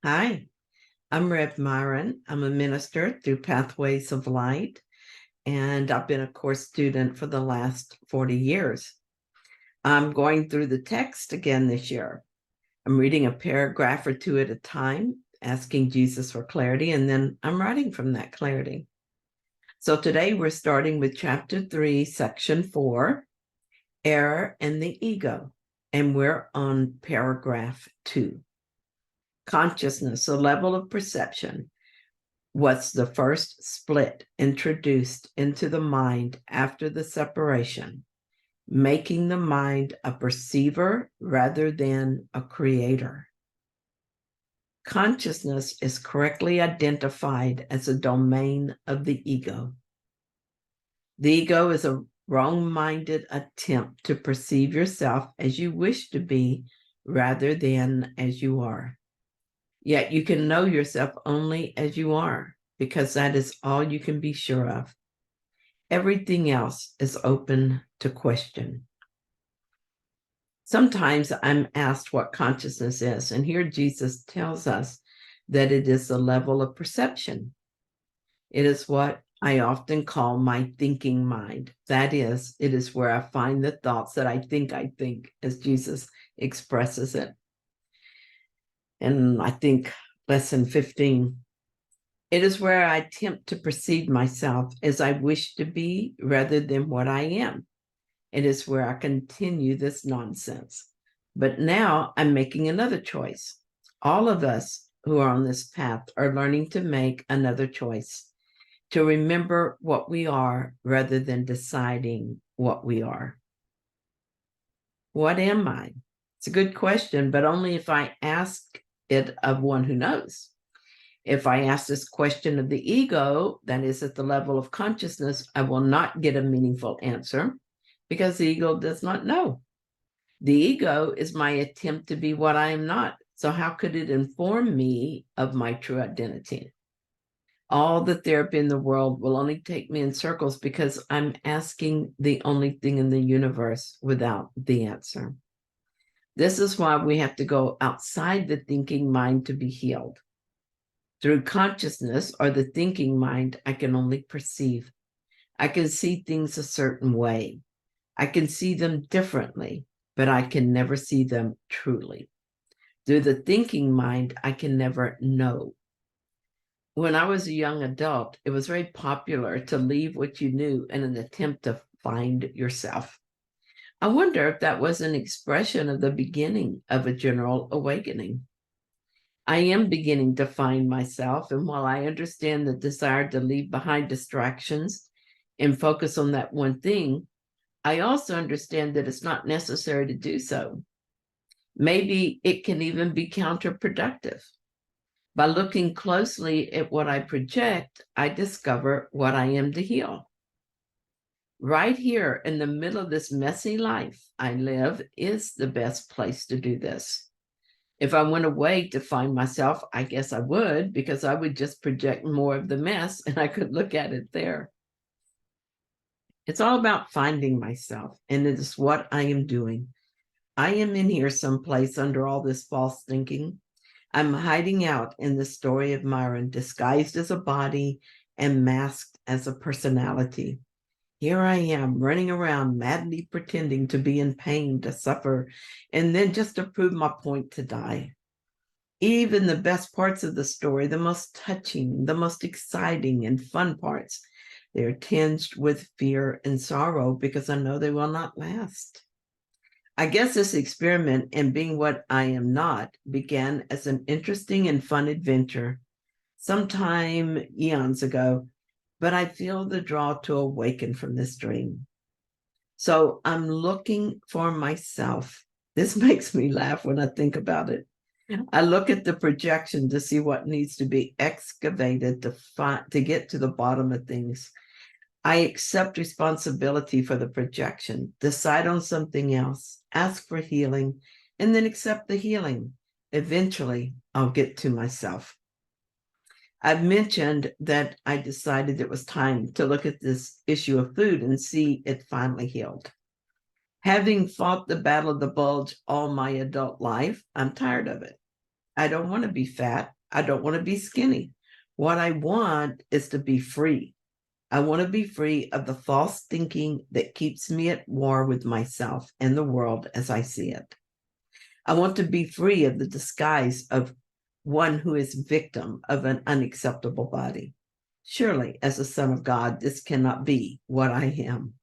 Hi, I'm Rev Myron. I'm a minister through Pathways of Light, and I've been a course student for the last 40 years. I'm going through the text again this year. I'm reading a paragraph or two at a time, asking Jesus for clarity, and then I'm writing from that clarity. So today we're starting with chapter 3, section 4, Error and the Ego, and we're on paragraph 2. Consciousness, a level of perception, was the first split introduced into the mind after the separation, making the mind a perceiver rather than a creator. Consciousness is correctly identified as a domain of the ego. The ego is a wrong-minded attempt to perceive yourself as you wish to be rather than as you are. Yet you can know yourself only as you are, because that is all you can be sure of. Everything else is open to question. Sometimes I'm asked what consciousness is, and here Jesus tells us that it is the level of perception. It is what I often call my thinking mind. That is, it is where I find the thoughts that I think, as Jesus expresses it. And I think lesson 15, it is where I attempt to perceive myself as I wish to be rather than what I am. It is where I continue this nonsense. But now I'm making another choice. All of us who are on this path are learning to make another choice, to remember what we are rather than deciding what we are. What am I? It's a good question, but only if I ask it of one who knows. If I ask this question of the ego, that is at the level of consciousness, I will not get a meaningful answer because the ego does not know. The ego is my attempt to be what I am not. So how could it inform me of my true identity? All the therapy in the world will only take me in circles because I'm asking the only thing in the universe without the answer. This is why we have to go outside the thinking mind to be healed. Through consciousness or the thinking mind, I can only perceive. I can see things a certain way. I can see them differently, but I can never see them truly. Through the thinking mind, I can never know. When I was a young adult, it was very popular to leave what you knew in an attempt to find yourself. I wonder if that was an expression of the beginning of a general awakening. I am beginning to find myself, and while I understand the desire to leave behind distractions and focus on that one thing, I also understand that it's not necessary to do so. Maybe it can even be counterproductive. By looking closely at what I project, I discover what I am to heal. Right here in the middle of this messy life I live is the best place to do this. If I went away to find myself, I guess I would, because I would just project more of the mess and I could look at it there. It's all about finding myself, and it is what I am doing. I am in here someplace under all this false thinking. I'm hiding out in the story of Myron, disguised as a body and masked as a personality. Here I am running around madly pretending to be in pain, to suffer, and then just to prove my point, to die. Even the best parts of the story, the most touching, the most exciting and fun parts, they're tinged with fear and sorrow because I know they will not last. I guess this experiment in being what I am not began as an interesting and fun adventure sometime eons ago, but I feel the draw to awaken from this dream. So I'm looking for myself. This makes me laugh when I think about it. I look at the projection to see what needs to be excavated to get to the bottom of things. I accept responsibility for the projection, decide on something else, ask for healing, and then accept the healing. Eventually, I'll get to myself. I've mentioned that I decided it was time to look at this issue of food and see it finally healed. Having fought the battle of the bulge all my adult life, I'm tired of it. I don't want to be fat. I don't want to be skinny. What I want is to be free. I want to be free of the false thinking that keeps me at war with myself and the world as I see it. I want to be free of the disguise of one who is victim of an unacceptable body. Surely, as a son of God, this cannot be what I am.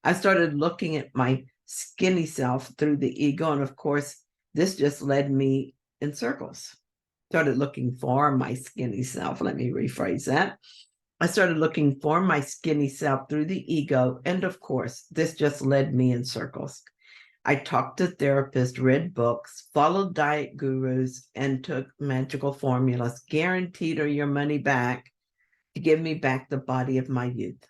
I started looking at my skinny self through the ego, and of course, this just led me in circles. Started looking for my skinny self. Let me rephrase that. I started looking for my skinny self through the ego, and of course, this just led me in circles. I talked to therapists, read books, followed diet gurus, and took magical formulas guaranteed or your money back to give me back the body of my youth.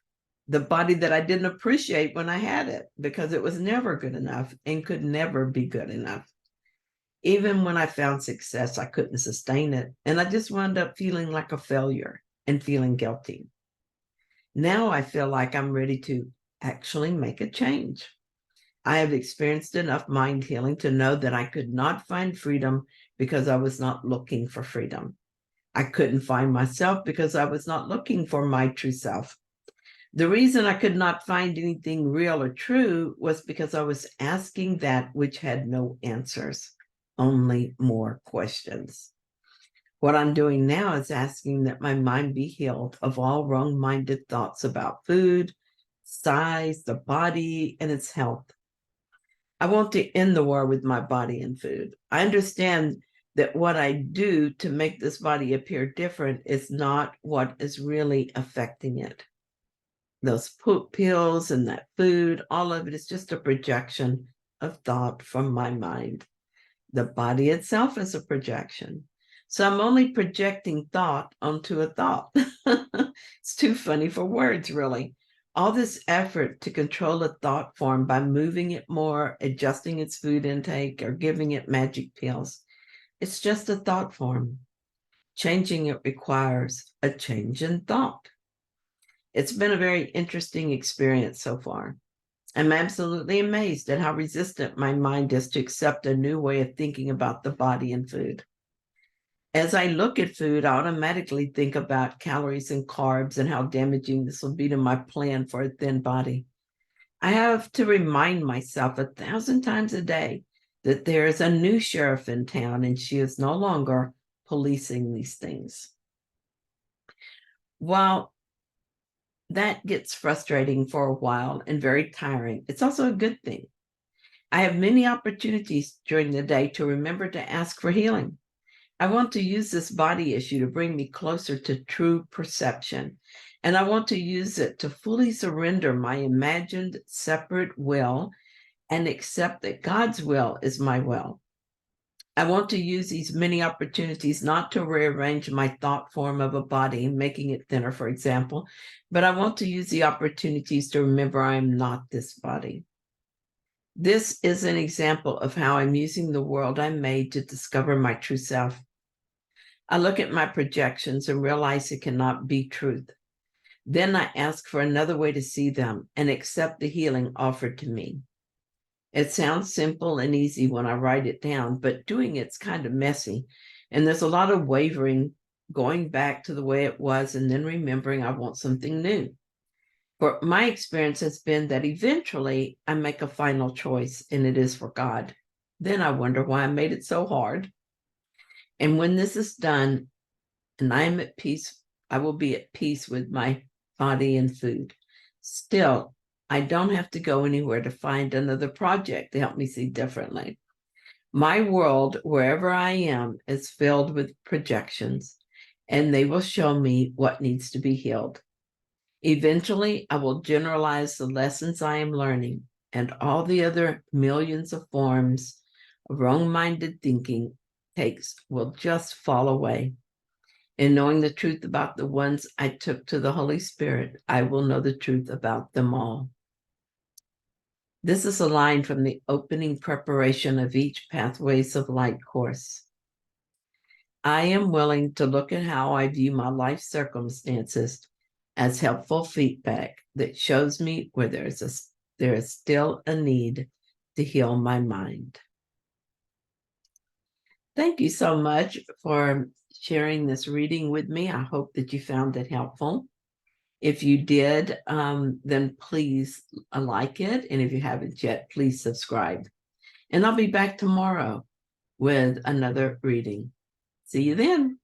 The body that I didn't appreciate when I had it because it was never good enough and could never be good enough. Even when I found success, I couldn't sustain it. And I just wound up feeling like a failure and feeling guilty. Now I feel like I'm ready to actually make a change. I have experienced enough mind healing to know that I could not find freedom because I was not looking for freedom. I couldn't find myself because I was not looking for my true self. The reason I could not find anything real or true was because I was asking that which had no answers, only more questions. What I'm doing now is asking that my mind be healed of all wrong-minded thoughts about food, size, the body, and its health. I want to end the war with my body and food. I understand that what I do to make this body appear different is not what is really affecting it. Those pills and that food, all of it is just a projection of thought from my mind. The body itself is a projection. So I'm only projecting thought onto a thought. It's too funny for words, really. All this effort to control a thought form by moving it more, adjusting its food intake, or giving it magic pills, it's just a thought form. Changing it requires a change in thought. It's been a very interesting experience so far. I'm absolutely amazed at how resistant my mind is to accept a new way of thinking about the body and food. As I look at food, I automatically think about calories and carbs and how damaging this will be to my plan for a thin body. I have to remind myself 1,000 times a day that there is a new sheriff in town and she is no longer policing these things. While that gets frustrating for a while and very tiring, it's also a good thing. I have many opportunities during the day to remember to ask for healing. I want to use this body issue to bring me closer to true perception. And I want to use it to fully surrender my imagined separate will and accept that God's will is my will. I want to use these many opportunities not to rearrange my thought form of a body, making it thinner, for example, but I want to use the opportunities to remember I am not this body. This is an example of how I'm using the world I made to discover my true self. I look at my projections and realize it cannot be truth. Then I ask for another way to see them and accept the healing offered to me. It sounds simple and easy when I write it down, but doing it's kind of messy. And there's a lot of wavering, going back to the way it was and then remembering I want something new. For my experience has been that eventually I make a final choice and it is for God. Then I wonder why I made it so hard. And when this is done and I am at peace, I will be at peace with my body and food. Still, I don't have to go anywhere to find another project to help me see differently. My world, wherever I am, is filled with projections, and they will show me what needs to be healed. Eventually, I will generalize the lessons I am learning, and all the other millions of forms of wrong-minded thinking takes will just fall away. In knowing the truth about the ones I took to the Holy Spirit, I will know the truth about them all. This is a line from the opening preparation of each Pathways of Light course. I am willing to look at how I view my life circumstances as helpful feedback that shows me where there is still a need to heal my mind. Thank you so much for sharing this reading with me. I hope that you found it helpful. If you did, then please like it. And if you haven't yet, please subscribe. And I'll be back tomorrow with another reading. See you then.